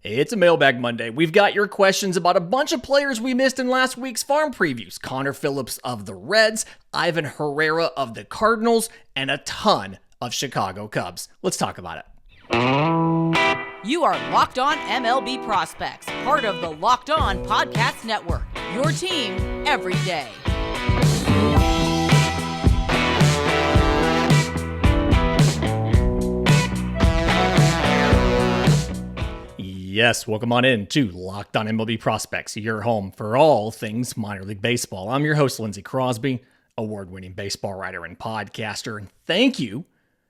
It's a Mailbag Monday. We've got your questions about a bunch of players we missed in last week's farm previews. Connor Phillips of the Reds, Ivan Herrera of the Cardinals, and a ton of Chicago Cubs. Let's talk about it. You are Locked On MLB Prospects, part of the Locked On Podcast Network, your team every day. Yes, welcome on in to Locked On MLB Prospects, your home for all things minor league baseball. I'm your host, Lindsay Crosby, award-winning baseball writer and podcaster, and thank you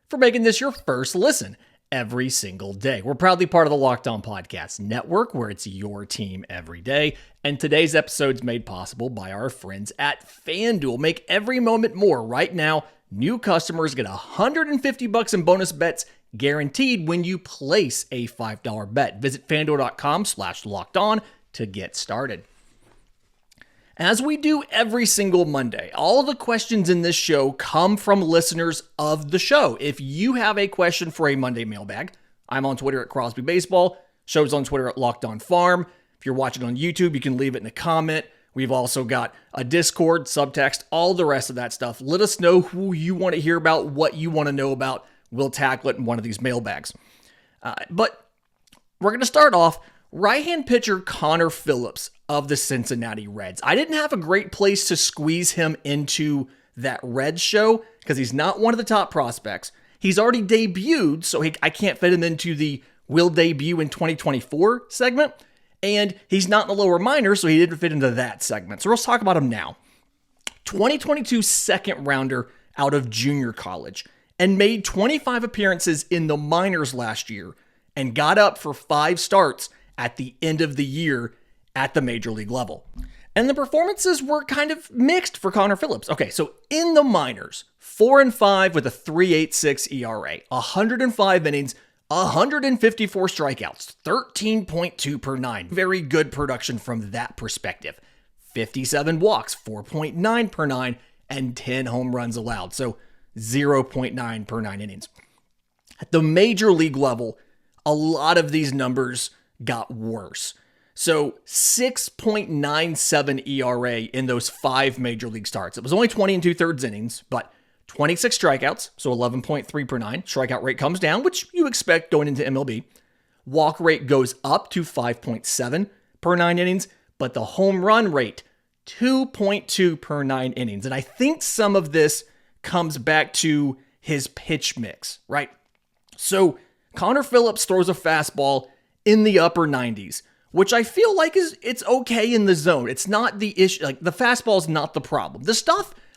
for making this your first listen every single day. We're proudly part of the Locked On Podcast Network, where it's your team every day, and today's episode's made possible by our friends at FanDuel. Make every moment more. Right now, new customers get $150 in bonus bets guaranteed when you place a $5 bet. Visit FanDuel.com/lockedon to get started. As we do every single Monday, all the questions in this show come from listeners of the show. If you have a question for a Monday mailbag, I'm on Twitter at Crosby Baseball. Show's on Twitter at Locked On Farm. If you're watching on YouTube, you can leave it in a comment. We've also got a Discord, subtext, all the rest of that stuff. Let us know who you want to hear about, what you want to know about. We'll tackle it in one of these mailbags. But we're going to start off right-hand pitcher Connor Phillips of the Cincinnati Reds. I didn't have a great place to squeeze him into that Reds show because he's not one of the top prospects. He's already debuted, so I can't fit him into the will debut in 2024 segment. And he's not in the lower minors, so he didn't fit into that segment. So let's talk about him now. 2022 second rounder out of junior college, and made 25 appearances in the minors last year and got up for 5 starts at the end of the year at the major league level. And the performances were kind of mixed for Connor Phillips. Okay, so in the minors, 4-5 with a 3.86 ERA, 105 innings, 154 strikeouts, 13.2 per 9. Very good production from that perspective. 57 walks, 4.9 per 9, and 10 home runs allowed. So 0.9 per 9 innings. At the major league level, a lot of these numbers got worse. So 6.97 ERA in those 5 major league starts. It was only 20 2/3 innings, but 26 strikeouts, so 11.3 per 9. Strikeout rate comes down, which you expect going into MLB. Walk rate goes up to 5.7 per 9 innings, but the home run rate, 2.2 per 9 innings. And I think some of this comes back to his pitch mix, right? So Connor Phillips throws a fastball in the upper 90s, which I feel like it's okay in the zone. It's not the issue. Like, the fastball is not the problem.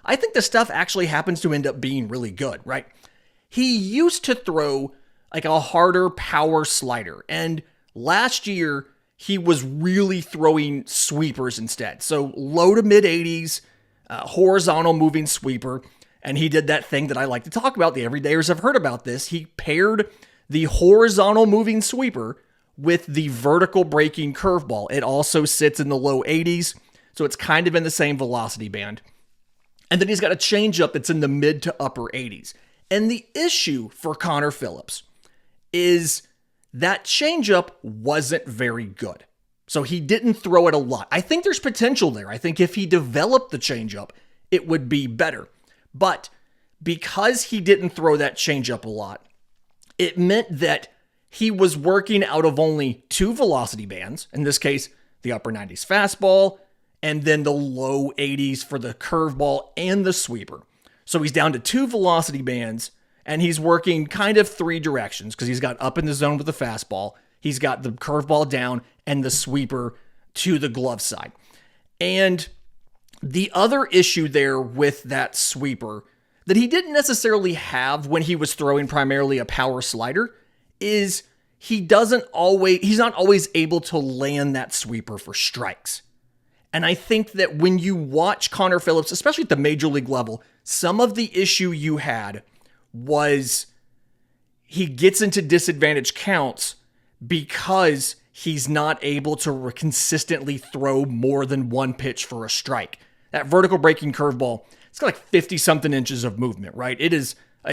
I think the stuff actually happens to end up being really good, right? He used to throw like a harder power slider, and last year he was really throwing sweepers instead. So low to mid 80s, horizontal moving sweeper. And he did that thing that I like to talk about. The everydayers have heard about this. He paired the horizontal moving sweeper with the vertical breaking curveball. It also sits in the low 80s, so it's kind of in the same velocity band. And then he's got a changeup that's in the mid to upper 80s. And the issue for Connor Phillips is that changeup wasn't very good. So he didn't throw it a lot. I think there's potential there. I think if he developed the changeup, it would be better. But because he didn't throw that changeup a lot, it meant that he was working out of only 2 velocity bands, in this case, the upper 90s fastball, and then the low 80s for the curveball and the sweeper. So he's down to 2 velocity bands, and he's working kind of 3 directions because he's got up in the zone with the fastball, he's got the curveball down, and the sweeper to the glove side. And the other issue there with that sweeper that he didn't necessarily have when he was throwing primarily a power slider is he's not always able to land that sweeper for strikes. And I think that when you watch Connor Phillips, especially at the major league level, some of the issue you had was he gets into disadvantage counts because he's not able to consistently throw more than 1 pitch for a strike. That vertical breaking curveball, it's got like 50 something inches of movement, right?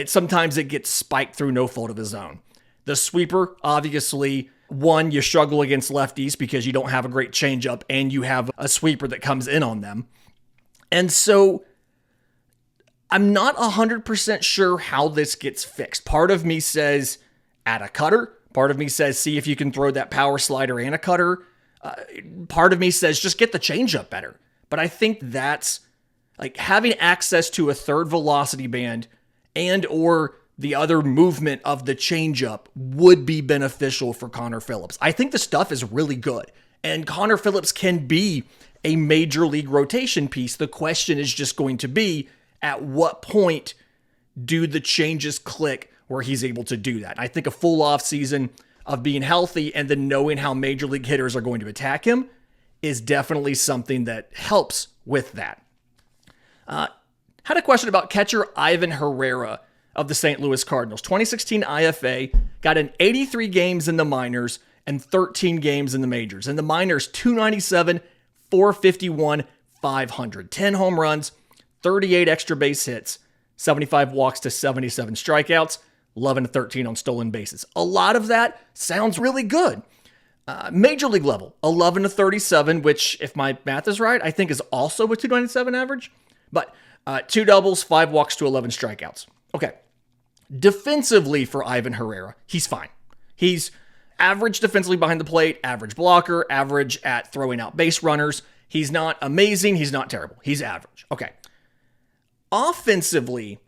Sometimes it gets spiked through no fault of his own. The sweeper, obviously, One, you struggle against lefties because you don't have a great changeup and you have a sweeper that comes in on them. And so I'm not 100% sure how this gets fixed. Part of me says add a cutter. Part of me says see if you can throw that power slider and a cutter. Part of me says just get the changeup better. But I think that's like having access to a third velocity band and or the other movement of the changeup would be beneficial for Connor Phillips. I think the stuff is really good, and Connor Phillips can be a major league rotation piece. The question is just going to be at what point do the changes click where he's able to do that. I think a full off season of being healthy and then knowing how major league hitters are going to attack him is definitely something that helps with that. Had a question about catcher Ivan Herrera of the St. Louis Cardinals. 2016 IFA, got in 83 games in the minors and 13 games in the majors. In the minors, 297, 451, 500. 10 home runs, 38 extra base hits, 75 walks to 77 strikeouts, 11 to 13 on stolen bases. A lot of that sounds really good. Major league level, 11 to 37, which, if my math is right, I think is also a 297 average. But 2 doubles, 5 walks to 11 strikeouts. Okay. Defensively for Ivan Herrera, he's fine. He's average defensively behind the plate, average blocker, average at throwing out base runners. He's not amazing. He's not terrible. He's average. Okay. Offensively,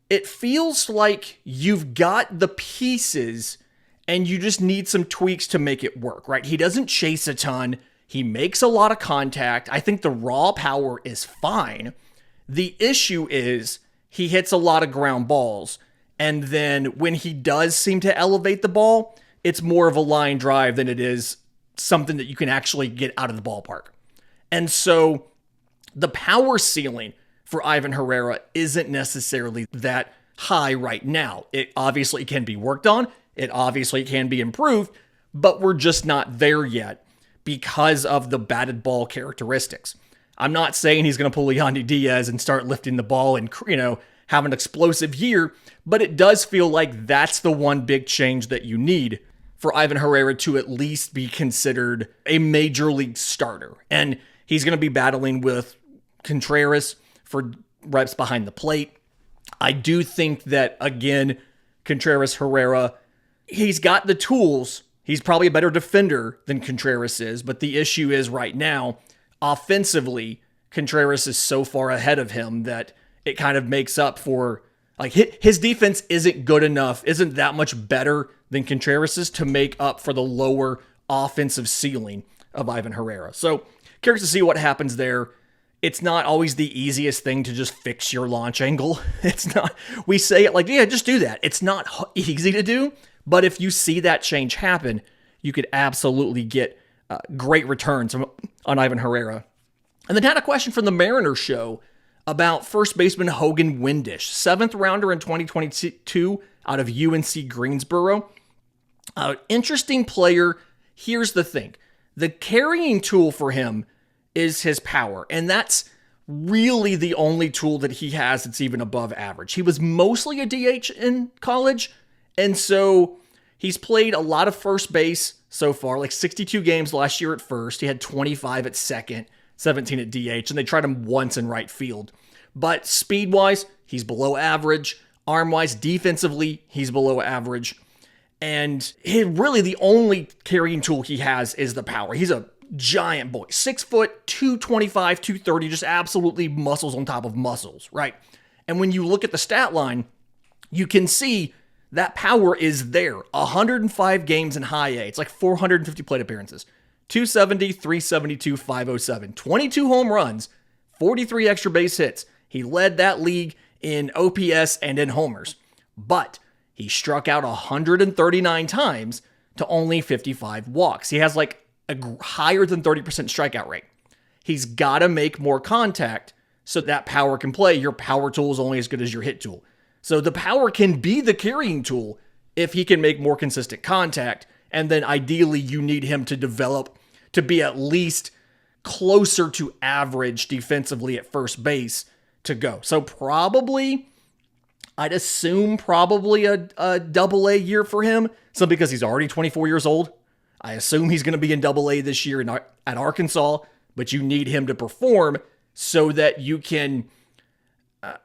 it feels like you've got the pieces and you just need some tweaks to make it work, right? He doesn't chase a ton. He makes a lot of contact. I think the raw power is fine. The issue is he hits a lot of ground balls. And then when he does seem to elevate the ball, it's more of a line drive than it is something that you can actually get out of the ballpark. And so the power ceiling for Ivan Herrera isn't necessarily that high right now. It obviously can be worked on. It obviously can be improved, but we're just not there yet because of the batted ball characteristics. I'm not saying he's going to pull Yandy Diaz and start lifting the ball and, have an explosive year, but it does feel like that's the one big change that you need for Ivan Herrera to at least be considered a major league starter. And he's going to be battling with Contreras for reps behind the plate. I do think that, again, Contreras, Herrera, he's got the tools. He's probably a better defender than Contreras is, but the issue is right now, offensively, Contreras is so far ahead of him that it kind of makes up for, like, his defense isn't good enough, isn't that much better than Contreras's to make up for the lower offensive ceiling of Ivan Herrera. So curious to see what happens there. It's not always the easiest thing to just fix your launch angle. It's not, we say it like, yeah, just do that. It's not easy to do, but if you see that change happen, you could absolutely get great returns on Ivan Herrera. And then had a question from the Mariners show about first baseman Hogan Windish, 7th rounder in 2022 out of UNC Greensboro. Interesting player. Here's the thing. The carrying tool for him is his power, and that's really the only tool that he has that's even above average. He was mostly a DH in college, and so he's played a lot of first base so far, like 62 games last year at first. He had 25 at second, 17 at DH, and they tried him once in right field. But speed-wise, he's below average. Arm-wise, defensively, he's below average. And really the only carrying tool he has is the power. He's a giant boy. 6 foot, 225, 230, just absolutely muscles on top of muscles, right? And when you look at the stat line, you can see that power is there. 105 games in high A. It's like 450 plate appearances. 270, 372, 507. 22 home runs, 43 extra base hits. He led that league in OPS and in homers. But he struck out 139 times to only 55 walks. He has like a higher than 30% strikeout rate. He's got to make more contact so that power can play. Your power tool is only as good as your hit tool. So the power can be the carrying tool if he can make more consistent contact. And then ideally you need him to develop to be at least closer to average defensively at first base to go. So I'd assume probably a double-A year for him. So because he's already 24 years old. I assume he's going to be in Double-A this year at Arkansas, but you need him to perform so that you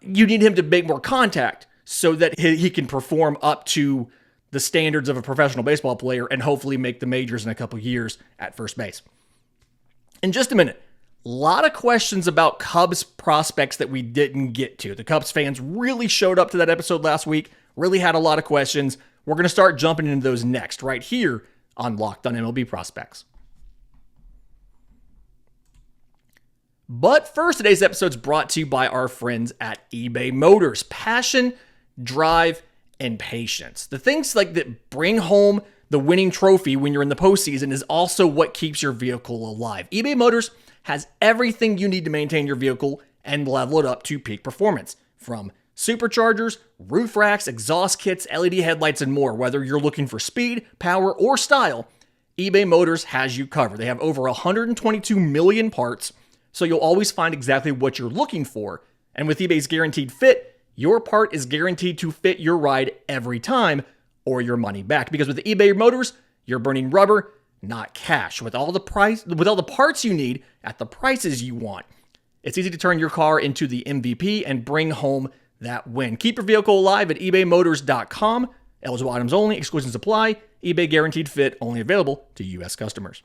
need him to make more contact so that he can perform up to the standards of a professional baseball player and hopefully make the majors in a couple years at first base. In just a minute, a lot of questions about Cubs prospects that we didn't get to. The Cubs fans really showed up to that episode last week, really had a lot of questions. We're going to start jumping into those next, right here on Locked On MLB Prospects. But first, today's episode is brought to you by our friends at eBay Motors. Passion, drive, and patience. The things like that bring home the winning trophy when you're in the postseason is also what keeps your vehicle alive. eBay Motors has everything you need to maintain your vehicle and level it up to peak performance. From superchargers, roof racks, exhaust kits, LED headlights, and more. Whether you're looking for speed, power, or style, eBay Motors has you covered. They have over 122 million parts, so you'll always find exactly what you're looking for. And with eBay's Guaranteed Fit, your part is guaranteed to fit your ride every time or your money back. Because with eBay Motors, you're burning rubber, not cash. With all the parts you need at the prices you want, it's easy to turn your car into the MVP and bring home that win. Keep your vehicle alive at ebaymotors.com. Eligible items only, exclusions apply. eBay Guaranteed Fit, only available to U.S. customers.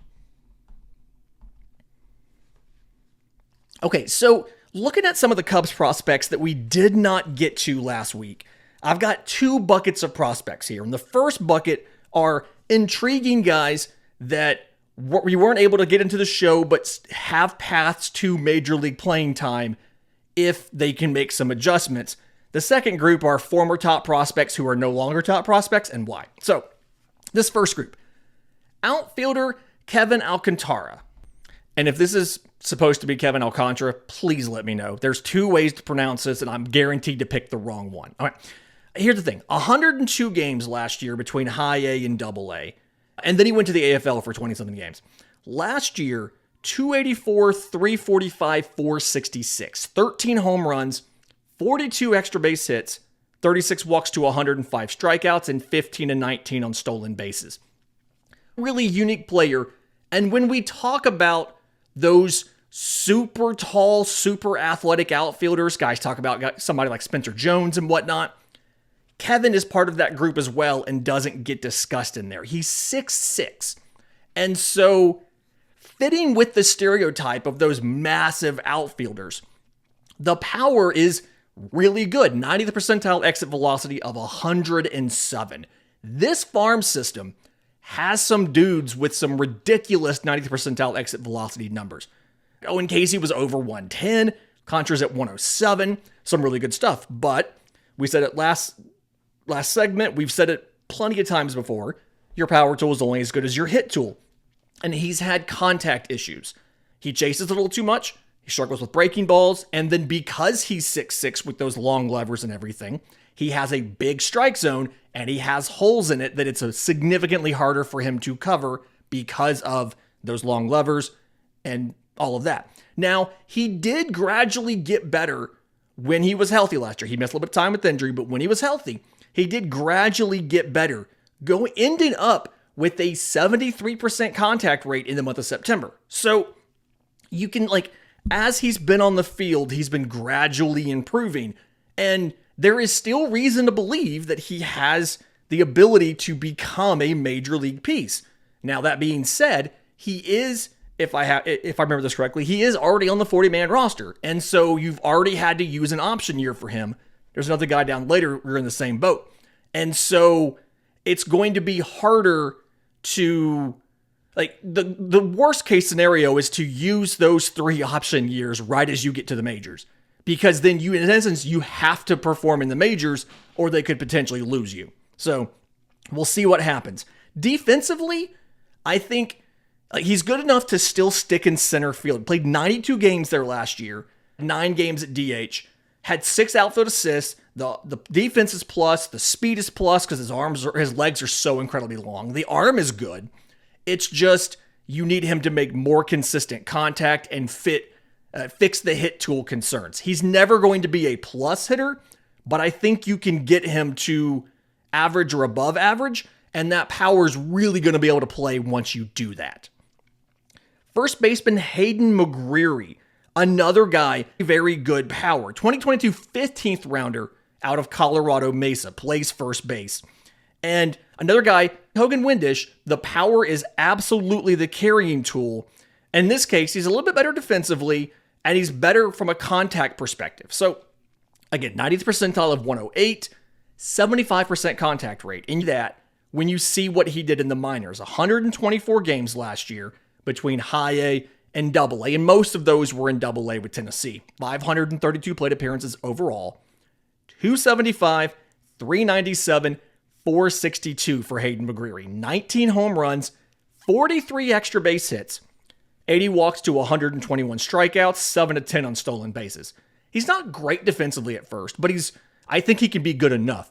Okay, so looking at some of the Cubs prospects that we did not get to last week, I've got two buckets of prospects here. And the first bucket are intriguing guys that we weren't able to get into the show, but have paths to major league playing time if they can make some adjustments. The second group are former top prospects who are no longer top prospects and why. So this first group, outfielder Kevin Alcantara. And if this is supposed to be Kevin Alcantara, please let me know. There's two ways to pronounce this, and I'm guaranteed to pick the wrong one. All right. Here's the thing. 102 games last year between high A and double A. And then he went to the AFL for 20-something games. Last year, 284, 345, 466. 13 home runs, 42 extra base hits, 36 walks to 105 strikeouts, and 15 and 19 on stolen bases. Really unique player. And when we talk about those super tall, super athletic outfielders, guys talk about somebody like Spencer Jones and whatnot, Kevin is part of that group as well and doesn't get discussed in there. He's 6'6". And so fitting with the stereotype of those massive outfielders, the power is really good. 90th percentile exit velocity of 107. This farm system has some dudes with some ridiculous 90th percentile exit velocity numbers. Owen Casey was over 110. Contra's at 107. Some really good stuff. But we said it last segment. We've said it plenty of times before. Your power tool is only as good as your hit tool. And he's had contact issues. He chases a little too much. He struggles with breaking balls. And then because he's 6'6" with those long levers and everything, he has a big strike zone and he has holes in it that it's significantly harder for him to cover because of those long levers and all of that. Now, he did gradually get better when he was healthy last year. He missed a little bit of time with injury, but when he was healthy, he did gradually get better, ending up with a 73% contact rate in the month of September. So you can, as he's been on the field, he's been gradually improving. And there is still reason to believe that he has the ability to become a major league piece. Now, that being said, he is, if I remember this correctly, he is already on the 40-man roster. And so you've already had to use an option year for him. There's another guy down later. We're in the same boat. And so it's going to be harder to, the worst case scenario is to use those 3 option years right as you get to the majors. Because then you, in essence, you have to perform in the majors or they could potentially lose you. So we'll see what happens. Defensively, I think he's good enough to still stick in center field. Played 92 games there last year, 9 games at DH, had 6 outfield assists. The defense is plus, the speed is plus because his legs are so incredibly long. The arm is good. It's just you need him to make more consistent contact and fix the hit tool concerns. He's never going to be a plus hitter, but I think you can get him to average or above average. and that power is really going to be able to play once you do that. First baseman Hayden McGreary, another guy, very good power. 2022 15th rounder out of Colorado Mesa, plays first base. And another guy, Hogan Windish, the power is absolutely the carrying tool. In this case, he's a little bit better defensively, and he's better from a contact perspective. So, again, 90th percentile of 108, 75% contact rate. In that, when you see what he did in the minors, 124 games last year between high A and double A, and most of those were in double A with Tennessee. 532 plate appearances overall, 275, 397, 462 for Hayden McGreary. 19 home runs, 43 extra base hits, 80 walks to 121 strikeouts, 7 to 10 on stolen bases. He's not great defensively at first, but I think he can be good enough.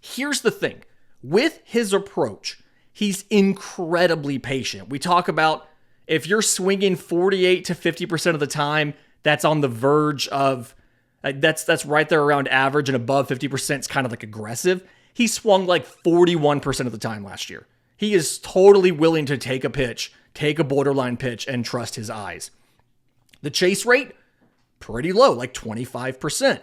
Here's the thing. With his approach, he's incredibly patient. We talk about if you're swinging 48 to 50% of the time, that's on the verge of, that's right there around average, and above 50% is kind of like aggressive. He swung like 41% of the time last year. He is totally willing to take a pitch, take a borderline pitch, and trust his eyes. The chase rate, pretty low, like 25%.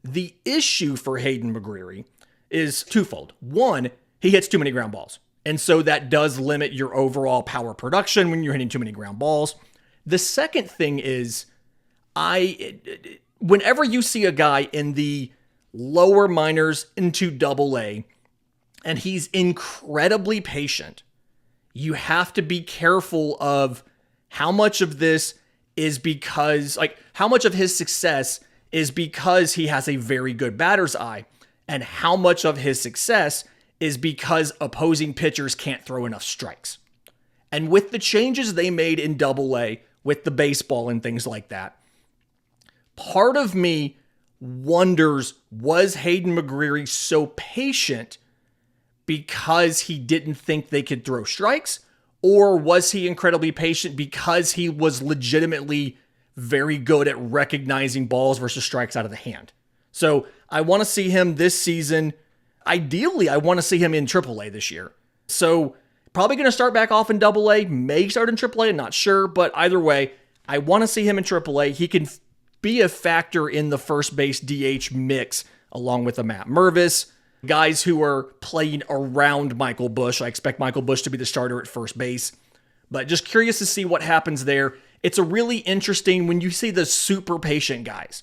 The issue for Hayden McGreary is twofold. One, he hits too many ground balls. And so that does limit your overall power production when you're hitting too many ground balls. The second thing is, whenever you see a guy in the lower minors into double A, and he's incredibly patient, you have to be careful of how much of this is because, how much of his success is because he has a very good batter's eye, and how much of his success is because opposing pitchers can't throw enough strikes. And with the changes they made in double A, with the baseball and things like that, part of me wonders, was Hayden McGreary so patient because he didn't think they could throw strikes? Or was he incredibly patient because he was legitimately very good at recognizing balls versus strikes out of the hand? So I want to see him this season. Ideally, I want to see him in AAA this year. So probably going to start back off in AA, may start in AAA, I'm not sure. But either way, I want to see him in AAA. He can be a factor in the first base DH mix along with a Matt Mervis, guys who are playing around Michael Busch. I expect Michael Busch to be the starter at first base, but just curious to see what happens there. It's a really interesting when you see the super patient guys,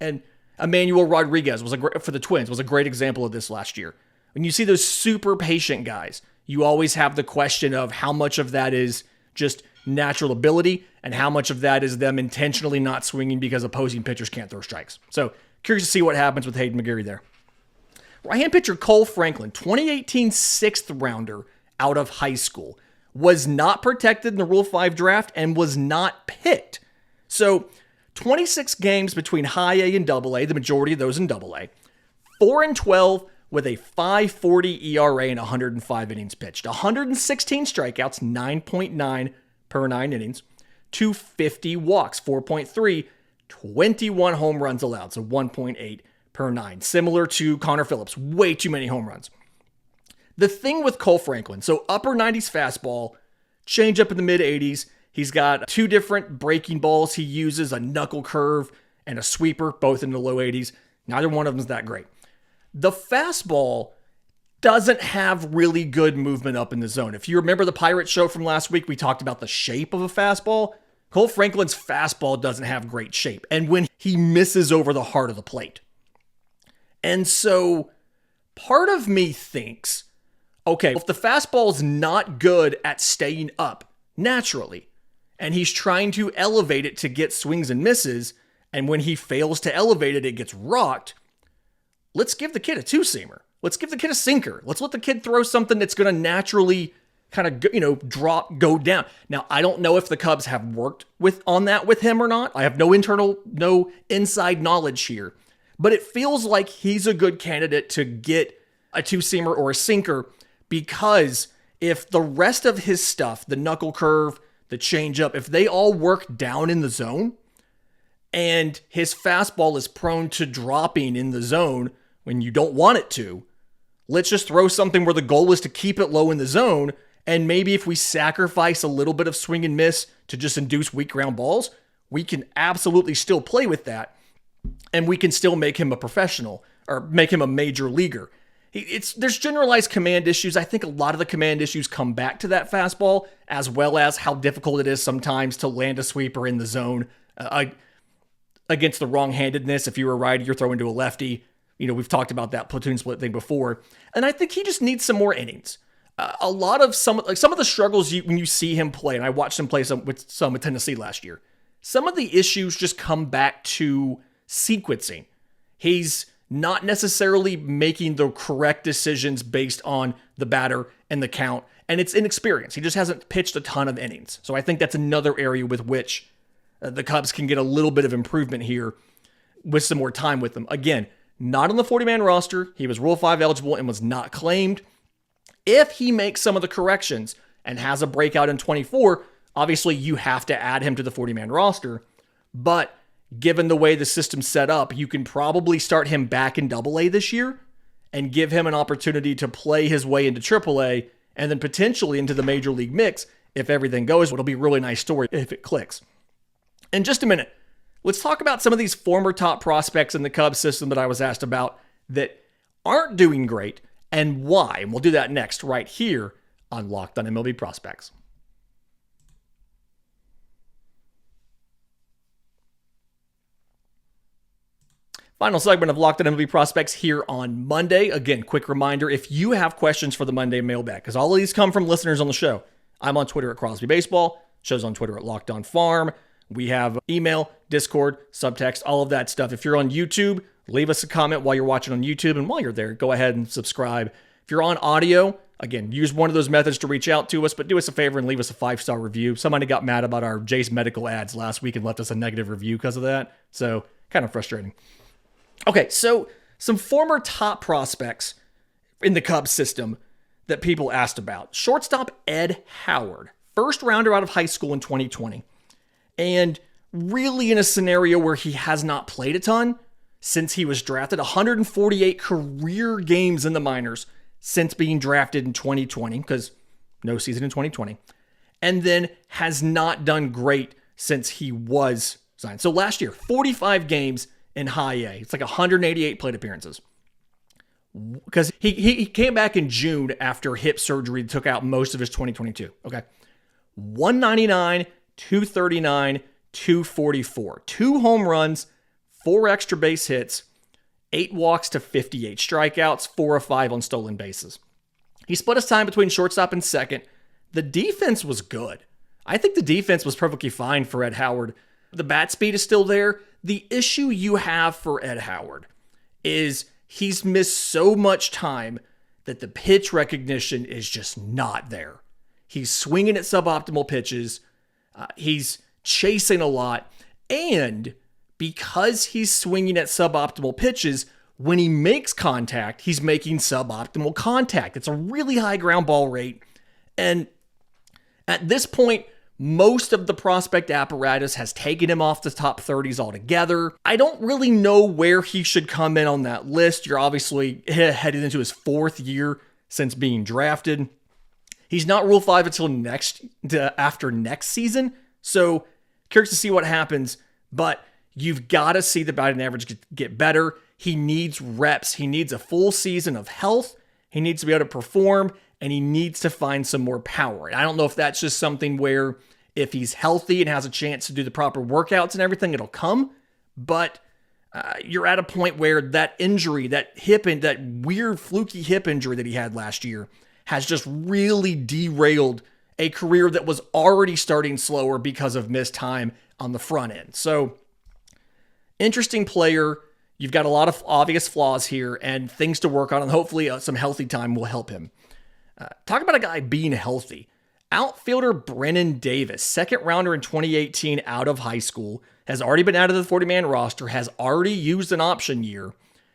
and Emmanuel Rodriguez for the Twins was a great example of this last year. When you see those super patient guys, you always have the question of how much of that is just natural ability and how much of that is them intentionally not swinging because opposing pitchers can't throw strikes. So curious to see what happens with Hayden McGreary there. Right-hand pitcher Cole Franklin, 2018 6th rounder out of high school, was not protected in the Rule 5 draft and was not picked. So 26 games between high A and double A, the majority of those in double A. 4-12 with a 5.40 ERA and 105 innings pitched. 116 strikeouts, 9.9 per 9 innings. 250 walks, 4.3. 21 home runs allowed, so 1.8 per 9. Similar to Connor Phillips, way too many home runs. The thing with Cole Franklin, so upper 90s fastball, change up in the mid 80s. He's got 2 different breaking balls he uses, a knuckle curve and a sweeper, both in the low 80s. Neither one of them is that great. The fastball doesn't have really good movement up in the zone. If you remember the Pirates show from last week, we talked about the shape of a fastball. Cole Franklin's fastball doesn't have great shape, and when he misses over the heart of the plate. And so part of me thinks, okay, if the fastball's not good at staying up naturally, and he's trying to elevate it to get swings and misses, and when he fails to elevate it, it gets rocked, let's give the kid a 2-seamer. Let's give the kid a sinker. Let's let the kid throw something that's going to naturally kind of, go down. Now, I don't know if the Cubs have worked on that with him or not. I have no inside knowledge here. But it feels like he's a good candidate to get a 2-seamer or a sinker, because if the rest of his stuff, the knuckle curve, the changeup, if they all work down in the zone, and his fastball is prone to dropping in the zone when you don't want it to, let's just throw something where the goal is to keep it low in the zone. And maybe if we sacrifice a little bit of swing and miss to just induce weak ground balls, we can absolutely still play with that. And we can still make him a professional or make him a major leaguer. There's generalized command issues. I think a lot of the command issues come back to that fastball, as well as how difficult it is sometimes to land a sweeper in the zone against the wrong-handedness. If you're a righty, you're throwing to a lefty. We've talked about that platoon split thing before. And I think he just needs some more innings. Some of the struggles when you see him play, and I watched him play some with Tennessee last year, some of the issues just come back to sequencing. He's not necessarily making the correct decisions based on the batter and the count, and it's inexperience. He just hasn't pitched a ton of innings. So I think that's another area with which the Cubs can get a little bit of improvement here with some more time with him. Again, not on the 40-man roster. He was Rule 5 eligible and was not claimed. If he makes some of the corrections and has a breakout in 24, obviously you have to add him to the 40-man roster. But given the way the system's set up, you can probably start him back in AA this year and give him an opportunity to play his way into AAA and then potentially into the major league mix if everything goes. It'll be a really nice story if it clicks. In just a minute, let's talk about some of these former top prospects in the Cubs system that I was asked about that aren't doing great and why. And we'll do that next right here on Locked On MLB Prospects. Final segment of Locked On MLB Prospects here on Monday. Again, quick reminder, if you have questions for the Monday mailbag, because all of these come from listeners on the show. I'm on Twitter at Crosby Baseball. Show's on Twitter at Locked On Farm. We have email, Discord, subtext, all of that stuff. If you're on YouTube, leave us a comment while you're watching on YouTube. And while you're there, go ahead and subscribe. If you're on audio, again, use one of those methods to reach out to us, but do us a favor and leave us a 5-star review. Somebody got mad about our Jace Medical ads last week and left us a negative review because of that. So kind of frustrating. Okay, so some former top prospects in the Cubs system that people asked about. Shortstop Ed Howard, first rounder out of high school in 2020. And really in a scenario where he has not played a ton since he was drafted. 148 career games in the minors since being drafted in 2020, because no season in 2020. And then has not done great since he was signed. So last year, 45 games in high A. It's like 188 plate appearances. Because he came back in June after hip surgery that took out most of his 2022. Okay. 199, 239, 244. 2 home runs, 4 extra base hits, 8 walks to 58 strikeouts, 4 of 5 on stolen bases. He split his time between shortstop and second. The defense was good. I think the defense was perfectly fine for Ed Howard. The bat speed is still there. The issue you have for Ed Howard is he's missed so much time that the pitch recognition is just not there. He's swinging at suboptimal pitches. He's chasing a lot. And because he's swinging at suboptimal pitches, when he makes contact, he's making suboptimal contact. It's a really high ground ball rate. And at this point, most of the prospect apparatus has taken him off the top 30s altogether. I don't really know where he should come in on that list. You're obviously headed into his 4th year since being drafted. He's not Rule 5 until after next season. So curious to see what happens, but you've got to see the batting average get better. He needs reps. He needs a full season of health. He needs to be able to perform, and he needs to find some more power. And I don't know if that's just something where if he's healthy and has a chance to do the proper workouts and everything, it'll come. But you're at a point where that injury, that weird fluky hip injury that he had last year has just really derailed a career that was already starting slower because of missed time on the front end. So interesting player. You've got a lot of obvious flaws here and things to work on, and hopefully some healthy time will help him. Talk about a guy being healthy. Outfielder Brennan Davis, second rounder in 2018 out of high school, has already been out of the 40-man roster, has already used an option year,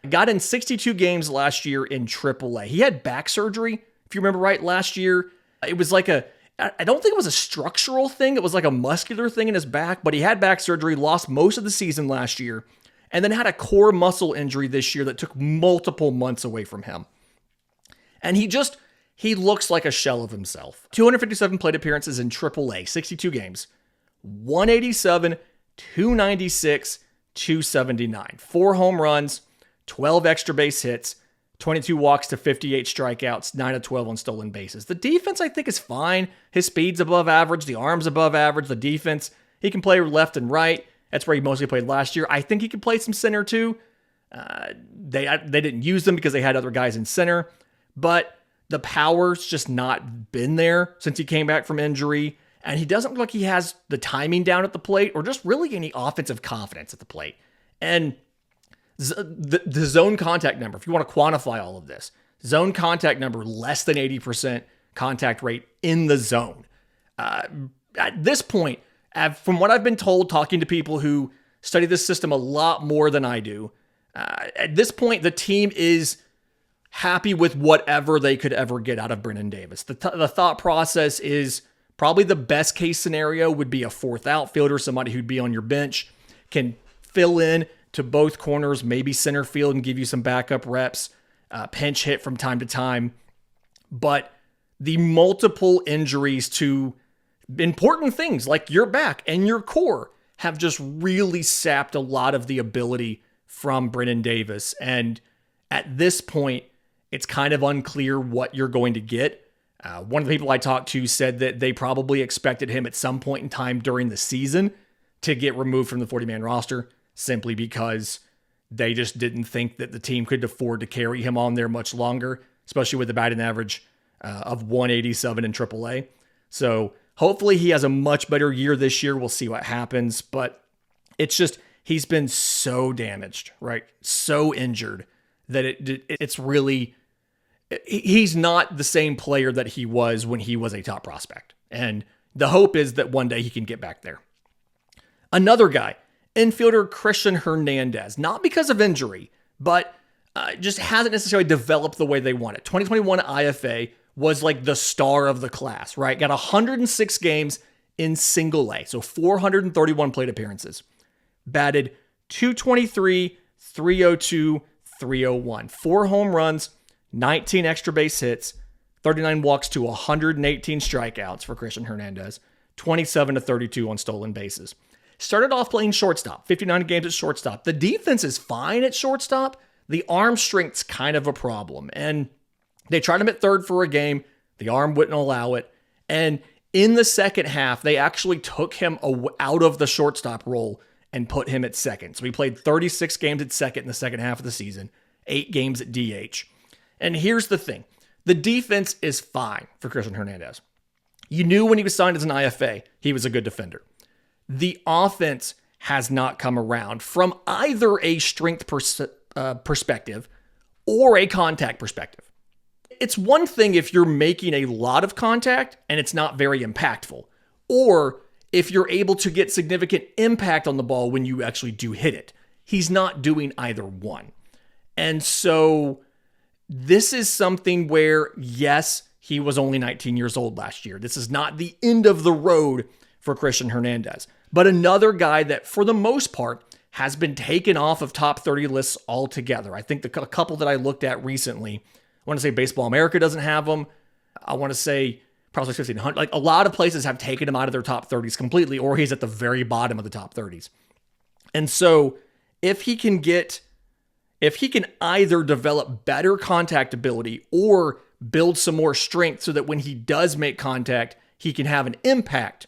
got in 62 games last year in AAA. He had back surgery, if you remember right, last year. It was like I don't think it was a structural thing. It was like a muscular thing in his back, but he had back surgery, lost most of the season last year, and then had a core muscle injury this year that took multiple months away from him. And he looks like a shell of himself. 257 plate appearances in AAA, 62 games, 187, 296, 279, 4 home runs, 12 extra base hits, 22 walks to 58 strikeouts, 9 of 12 on stolen bases. The defense, I think, is fine. His speed's above average. The arm's above average. The defense, he can play left and right. That's where he mostly played last year. I think he can play some center too. They didn't use them because they had other guys in center. But the power's just not been there since he came back from injury. And he doesn't look like he has the timing down at the plate or just really any offensive confidence at the plate. And the zone contact number, if you want to quantify all of this, zone contact number, less than 80% contact rate in the zone. At this point, from what I've been told, talking to people who study this system a lot more than I do, at this point, the team is happy with whatever they could ever get out of Brennen Davis. The thought process is probably the best case scenario would be a fourth outfielder, somebody who'd be on your bench, can fill in to both corners, maybe center field, and give you some backup reps, pinch hit from time to time. But the multiple injuries to important things like your back and your core have just really sapped a lot of the ability from Brennen Davis. And at this point, it's kind of unclear what you're going to get. One of the people I talked to said that they probably expected him at some point in time during the season to get removed from the 40-man roster, simply because they just didn't think that the team could afford to carry him on there much longer, especially with the batting average of 187 in AAA. So hopefully he has a much better year this year. We'll see what happens, but it's just, he's been so damaged, right? So injured that it's really, he's not the same player that he was when he was a top prospect. And the hope is that one day he can get back there. Another guy, infielder Christian Hernandez, not because of injury, but just hasn't necessarily developed the way they want it. 2021 IFA was like the star of the class, right? Got 106 games in single A, so 431 plate appearances. Batted .223, .302, .301. 4 home runs, 19 extra base hits, 39 walks to 118 strikeouts for Christian Hernandez, 27 to 32 on stolen bases. Started off playing shortstop, 59 games at shortstop. The defense is fine at shortstop. The arm strength's kind of a problem. And they tried him at third for a game. The arm wouldn't allow it. And in the second half, they actually took him out of the shortstop role and put him at second. So he played 36 games at second in the second half of the season, 8 games at DH. And here's the thing. The defense is fine for Christian Hernandez. You knew when he was signed as an IFA, he was a good defender. The offense has not come around from either a strength perspective or a contact perspective. It's one thing if you're making a lot of contact and it's not very impactful, or if you're able to get significant impact on the ball when you actually do hit it. He's not doing either one. And so this is something where, yes, he was only 19 years old last year. This is not the end of the road for Christian Hernandez, but another guy that for the most part has been taken off of top 30 lists altogether. I think a couple that I looked at recently, I want to say Baseball America doesn't have him. I want to say Prospects 1500. Like a lot of places have taken him out of their top 30s completely, or he's at the very bottom of the top 30s. And so if he can either develop better contact ability or build some more strength so that when he does make contact, he can have an impact,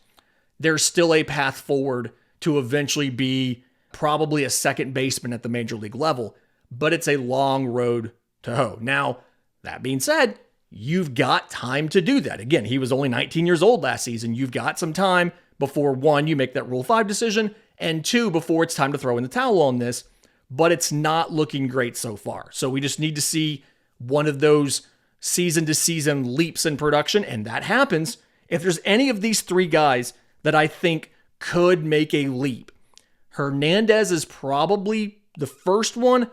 there's still a path forward to eventually be probably a second baseman at the major league level, but it's a long road to hoe. Now, that being said, you've got time to do that. Again, he was only 19 years old last season. You've got some time before, one, you make that Rule 5 decision, and two, before it's time to throw in the towel on this, but it's not looking great so far. So we just need to see one of those season-to-season leaps in production, and that happens if there's any of these three guys that I think could make a leap. Hernandez is probably the first one.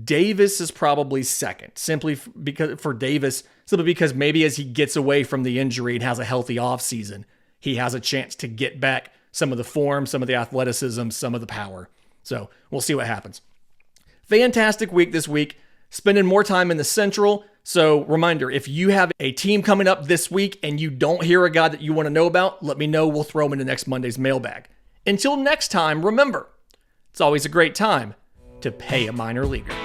Davis is probably second, simply because maybe as he gets away from the injury and has a healthy offseason, he has a chance to get back some of the form, some of the athleticism, some of the power. So we'll see what happens. Fantastic week this week. spending more time in the Central. So reminder, if you have a team coming up this week and you don't hear a guy that you want to know about, let me know. We'll throw him into next Monday's mailbag. Until next time, remember, it's always a great time to pay a minor leaguer.